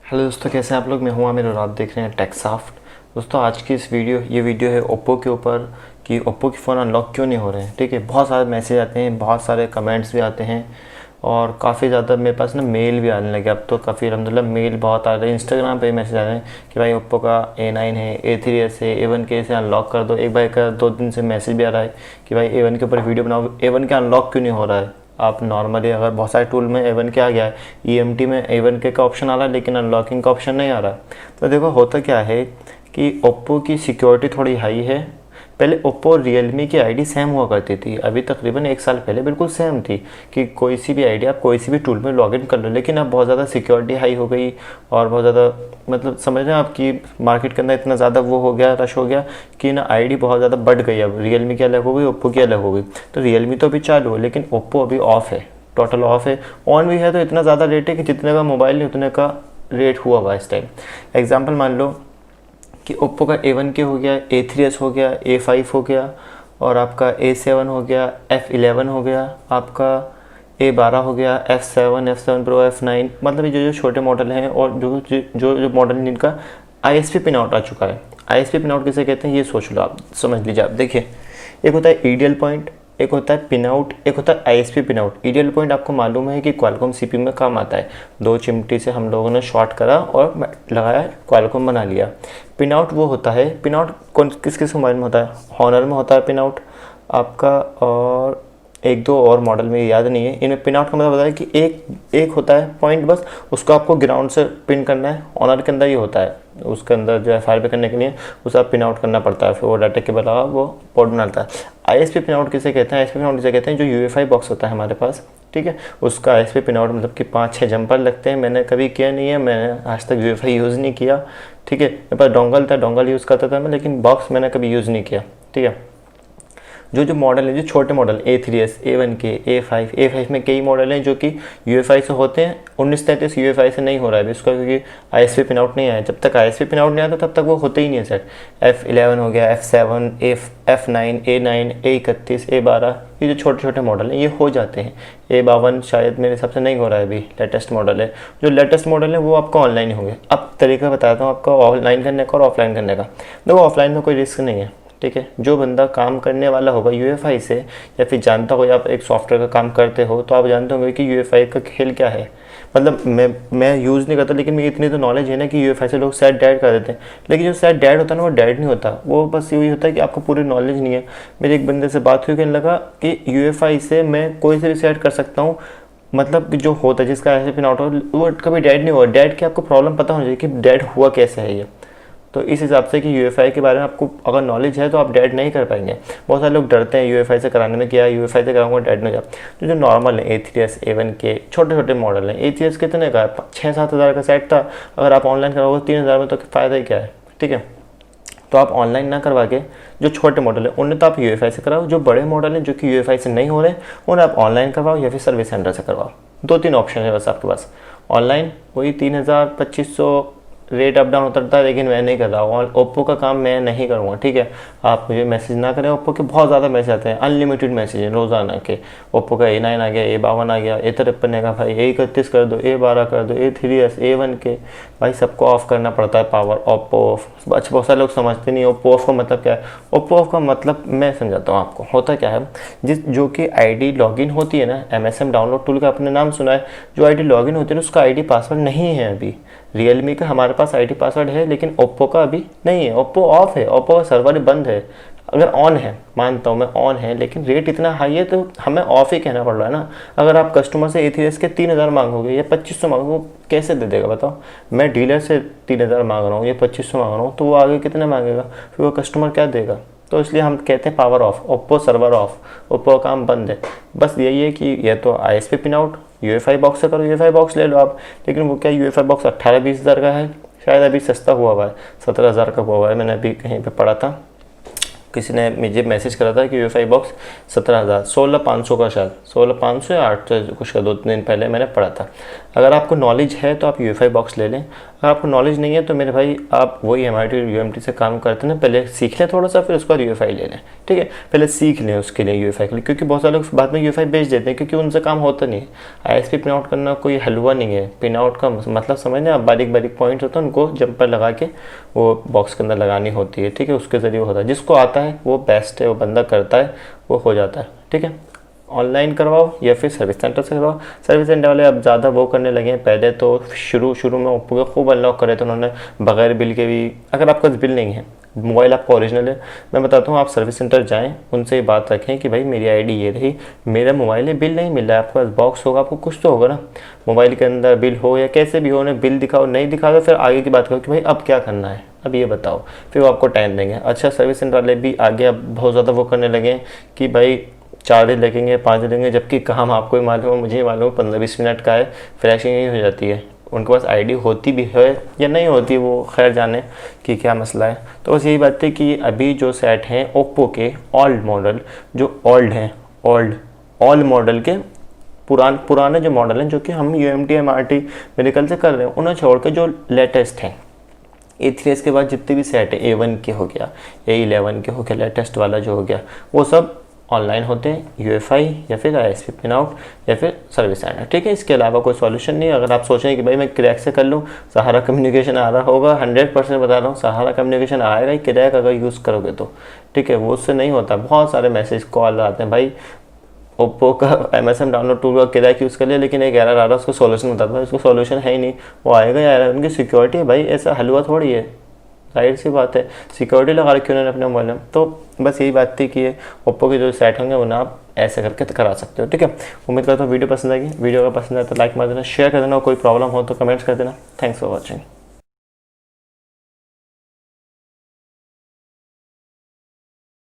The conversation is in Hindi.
हेलो दोस्तों, कैसे हैं आप लोग। मैं हूं आमिर और आप देख रहे हैं टेकसॉफ्ट। दोस्तों आज की इस ये वीडियो है ओप्पो के ऊपर कि ओप्पो के फ़ोन अनलॉक क्यों नहीं हो रहे हैं। ठीक है, बहुत सारे मैसेज आते हैं, बहुत सारे कमेंट्स भी आते हैं और काफ़ी ज़्यादा मेरे पास ना मेल भी आने लगे। अब तो काफ़ी अलहम्दुलिल्लाह मेल बहुत आ रहे हैं, इंस्टाग्राम पे मैसेज आ रहे हैं कि भाई ओप्पो का A9 है, A3s है, A1 से अनलॉक कर दो। एक भाई का 2 दिन से मैसेज भी आ रहा है कि भाई A1 के ऊपर वीडियो बनाओ, A1 का अनलॉक क्यों नहीं हो रहा है। आप नॉर्मली अगर बहुत सारे टूल में A1 के आ गया है, EMT में A1 के का ऑप्शन आ रहा है लेकिन अनलॉकिंग का ऑप्शन नहीं आ रहा। तो देखो होता क्या है कि ओप्पो की सिक्योरिटी थोड़ी हाई है। पहले ओप्पो और रियलमी की आईडी सेम हुआ करती थी, अभी तकरीबन 1 साल पहले बिल्कुल सेम थी कि कोई सी भी आईडी आप कोई सी भी टूल में लॉगिन कर लो। लेकिन अब बहुत ज़्यादा सिक्योरिटी हाई हो गई और बहुत ज़्यादा मतलब समझ रहे हैं आपकी मार्केट के अंदर इतना ज़्यादा वो हो गया, रश हो गया कि ना आईडी बहुत ज़्यादा बढ़ गई। अब रियलमी की अलग हो गई, ओप्पो की अलग हो गई। तो रियलमी तो अभी चालू है लेकिन ओप्पो अभी ऑफ है, टोटल ऑफ है। ऑन भी है तो इतना ज़्यादा रेट है कि जितने का मोबाइल है उतने का रेट हुआ हुआ इस टाइम। एग्जाम्पल मान लो कि ओप्पो का A1 के हो गया, A3s हो गया, A5 हो गया और आपका A7 हो गया, F11 हो गया, आपका A12 हो गया, F7 Pro, F9, मतलब ये जो छोटे मॉडल हैं और जो मॉडल हैं जिनका ISP पिन आउट आ चुका है। ISP पिन आउट किसे कहते हैं ये सोच लो, आप समझ लीजिए। आप देखिए, एक होता है ईडियल पॉइंट, एक होता है पिन आउट, एक होता है ISP pin out. Ideal point आपको मालूम है कि क्वालकॉम CPU में काम आता है। 2 चिमटी से हम लोगों ने शॉर्ट करा और लगाया, क्वालकॉम बना लिया। पिन आउट वो होता है, पिन आउट कौन किस किस मोबाइल में होता है, हॉनर में होता है पिन आउट आपका, और 1-2 और मॉडल में याद नहीं है। इनमें पिन आउट का मतलब होता है कि एक होता है पॉइंट, बस उसको आपको ग्राउंड से पिन करना है। ऑनर के अंदर ये होता है, उसके अंदर जो है फायर पे करने के लिए उसे आप पिन आउट करना पड़ता है, फिर वो डाटा के अलावा वो पोर्ट बनाता है। ISP पिन आउट किसे कहते हैं, ISP पिन आउट किसे कहते हैं, जो UEFI बॉक्स होता है हमारे पास, ठीक है, उसका ISP पिन आउट मतलब कि 5-6 जंपर लगते हैं। मैंने कभी किया नहीं है, मैंने आज तक UEFI यूज़ नहीं किया। ठीक है, मेरे पास डोंगल था, डोंगल यूज़ करता था मैं, लेकिन बॉक्स मैंने कभी यूज़ नहीं किया। ठीक है, जो मॉडल है, जो छोटे मॉडल A3s, A1 के, A5 में कई मॉडल हैं जो कि UEFI से होते हैं। 1933 UEFI से नहीं हो रहा है अभी उसका, क्योंकि ISP पिन आउट नहीं आया। जब तक ISP पिन आउट नहीं आता तब तक वो होते ही नहीं है सेट। F11 हो गया, F7, F9, A9, A31, A12, ये जो छोटे छोटे मॉडल हैं ये हो जाते हैं। A52 शायद मेरे हिसाब से नहीं हो रहा है, अभी लेटेस्ट मॉडल है। जो लेटेस्ट मॉडल है वो आपका ऑनलाइन होंगे। अब तरीका बताता हूँ आपका ऑनलाइन करने का और ऑफलाइन करने का। देखो ऑफलाइन में कोई रिस्क नहीं है, ठीक है। जो बंदा काम करने वाला होगा UEFI से, या फिर जानता हो, आप एक सॉफ्टवेयर का काम करते हो तो आप जानते होंगे कि UEFI का खेल क्या है। मतलब मैं यूज़ नहीं करता लेकिन मुझे इतनी तो नॉलेज है ना कि UEFI से लोग सेट डेड कर देते हैं। लेकिन जो सेट डेड होता है ना वो डेड नहीं होता, वो बस यही होता है कि आपको पूरी नॉलेज नहीं है। मेरे एक बंदे से बात हुई, कहने लगा कि UEFI से मैं कोई से भी सेट कर सकता हूँ, मतलब कि जो होता है जिसका ऐसे पिन आउट हो वो कभी डेड नहीं हुआ। डेड की आपको प्रॉब्लम पता होना चाहिए कि डेड हुआ कैसे है ये। तो इस हिसाब से कि UEFI के बारे में आपको अगर नॉलेज है तो आप डेड नहीं कर पाएंगे। बहुत सारे लोग डरते हैं UEFI से कराने में, क्या UEFI से कराऊंगा डेड नहीं जा। जो नॉर्मल है A3s, A1 के छोटे छोटे मॉडल हैं। A3s कितने का है, 6-7 हज़ार का सेट था। अगर आप ऑनलाइन कराओगे 3 हज़ार में तो फ़ायदा ही क्या है। ठीक है, तो आप ऑनलाइन ना करवा के जो छोटे मॉडल है उन्हें तो आप UEFI से कराओ। जो बड़े मॉडल हैं जो कि UEFI से नहीं हो रहे उन्हें आप ऑनलाइन करवाओ या फिर सर्विस सेंटर से करवाओ। 2-3 ऑप्शन है बस आपके पास। ऑनलाइन वही 3000-2500 रेट अप डाउन उतरता है, लेकिन मैं नहीं कर रहा हूँ। ओप्पो का काम मैं नहीं करूँगा, ठीक है। आप मुझे मैसेज ना करें, ओप्पो के बहुत ज़्यादा मैसेज आते हैं, अनलिमिटेड मैसेज हैं रोज़ाना के। ओप्पो का A9 आ गया, A52 आ गया, A53 का भाई A31 कर दो, A12 कर दो, A3s, A1 के, भाई सबको ऑफ करना पड़ता है पावर। ओप्पो ऑफ, अच्छा बहुत सारे लोग समझते नहीं ओप्पो ऑफ का मतलब क्या है। ओप्पो ऑफ का मतलब मैं समझाता हूँ आपको, होता क्या है, जो कि ID लॉगिन होती है ना, MSM डाउनलोड टूल का आपने नाम सुना है, जो ID लॉगिन होती है ना उसका ID पासवर्ड नहीं है अभी। रियलमी का हमारे पास ID पासवर्ड है लेकिन ओप्पो का अभी नहीं है। ओप्पो ऑफ है, ओप्पो का सर्वर बंद है। अगर ऑन है, मानता हूँ मैं ऑन है, लेकिन रेट इतना हाई है तो हमें ऑफ ही कहना पड़ रहा है ना। अगर आप कस्टमर से A3s के 3000 मांगोगे या 2500 मांगोगे, कैसे दे देगा बताओ। मैं डीलर से 3000 मांग रहा हूँ या 2500 मांग रहा हूँ, तो वो आगे कितने मांगेगा, फिर वो कस्टमर क्या देगा। तो इसलिए हम कहते हैं power of, Oppo server of, Oppo का काम बंद है। बस यही है कि यह तो ISP pin out UEFI box से करो, UEFI बॉक्स ले लो आप। लेकिन वो क्या UEFI बॉक्स 18-20 हज़ार का है, शायद अभी सस्ता हुआ है, 17 हज़ार का हुआ है। मैंने अभी कहीं पे पढ़ा था, किसी ने मुझे मैसेज करा था कि UEFI बॉक्स 17,000, 16,500 का, शायद 16,500 या 800 कुछ का, 2 दिन पहले मैंने पढ़ा था। अगर आपको नॉलेज है तो आप UEFI बॉक्स ले लें। अगर आपको नॉलेज नहीं है तो मेरे भाई आप वही MIT UMT से काम करते हैं, पहले सीख लें थोड़ा सा, फिर उसके बाद UEFI ले लें। ठीक है, पहले सीख लें उसके लिए यूएफआई के लिए, क्योंकि बहुत सारे लोग बाद में यूएफआई बेच देते हैं क्योंकि उनसे काम होता नहीं है। आईएसपी पिन आउट करना कोई हलवा नहीं है। पिन आउट का मतलब समझना, आप बारीक बारीक पॉइंट होता है उनको जंपर लगा के वो बॉक्स के अंदर लगानी होती है, ठीक है, उसके ज़रिए होता है। जिसको आता है वो बेस्ट है, वो बंदा करता है, वो हो जाता है, ठीक है। ऑनलाइन करवाओ या फिर सर्विस सेंटर से करवाओ। सर्विस सेंटर वाले अब ज़्यादा वो करने लगे हैं, पहले तो शुरू में ओप्पो के खूब अनलॉक करे थे उन्होंने बगैर बिल के भी। अगर आपका बिल नहीं है, मोबाइल आपका ओरिजिनल है, मैं बताता हूँ आप सर्विस सेंटर जाएं, उनसे ये बात रखें कि भाई मेरी आईडी ये रही, मेरा मोबाइल है, बिल नहीं मिल रहा है, आपके पास बॉक्स होगा, आपको कुछ तो होगा ना मोबाइल के अंदर, बिल हो या कैसे भी हो, उन्हें बिल दिखाओ, नहीं दिखा तो फिर आगे की बात करो कि भाई अब क्या करना है, अब ये बताओ, फिर वो आपको टाइम देंगे। अच्छा, सर्विस सेंटर वाले भी आगे अब बहुत ज़्यादा वो करने लगे हैं कि भाई 4 दिन लगेंगे, 5 दिन लगेंगे, जबकि काम आपको ही मालूम है, मुझे ही मालूम है 15-20 मिनट का है, फ्लैशिंग ही हो जाती है। उनके पास आईडी होती भी है या नहीं होती, वो खैर जाने कि क्या मसला है। तो बस यही बात है कि अभी जो सेट हैं ओप्पो के ओल्ड मॉडल, जो ओल्ड हैं, ओल्ड मॉडल के पुराने जो मॉडल हैं, जो कि हम UMT MRT मेडिकल से कर रहे हैं, उन्हें छोड़ के जो लेटेस्ट हैं A3s के बाद जितने भी सेट है, A1 के हो गया, A11 के हो गया, लेटेस्ट वाला जो हो गया, वो सब ऑनलाइन होते हैं, यूएफआई या फिर आईएसपी पिन आउट या फिर सर्विस सेंटर, ठीक है। इसके अलावा कोई सॉल्यूशन नहीं है। अगर आप सोच रहे हैं कि भाई मैं क्रैक से कर लूँ, सहारा कम्युनिकेशन आ रहा होगा, 100% बता रहा हूँ, सहारा कम्युनिकेशन आएगा ही क्रैक अगर यूज़ करोगे तो, ठीक है। वो उससे नहीं होता, बहुत सारे मैसेज कॉल आते हैं, भाई ओप्पो का MSM डाउनलोड टूल का क्रैक यूज़ कर लिया लेकिन एक एरर आ रहा है, उसको सॉल्यूशन बता दो, उसको सॉल्यूशन है ही नहीं, वो आएगा या उनकी सिक्योरिटी है भाई, ऐसा हलवा थोड़ी है, जाहिर सी बात है, सिक्योरिटी लगा रखी उन्होंने अपने मोबाइल में। तो बस यही बात थी कि ओप्पो के जो सेट होंगे उन्हें आप ऐसे करके करा सकते हो, ठीक है। उम्मीद करता हूँ वीडियो पसंद आएगी। वीडियो अगर पसंद आए तो लाइक मार देना, शेयर कर देना, कोई प्रॉब्लम हो तो कमेंट्स कर देना। Thanks for watching.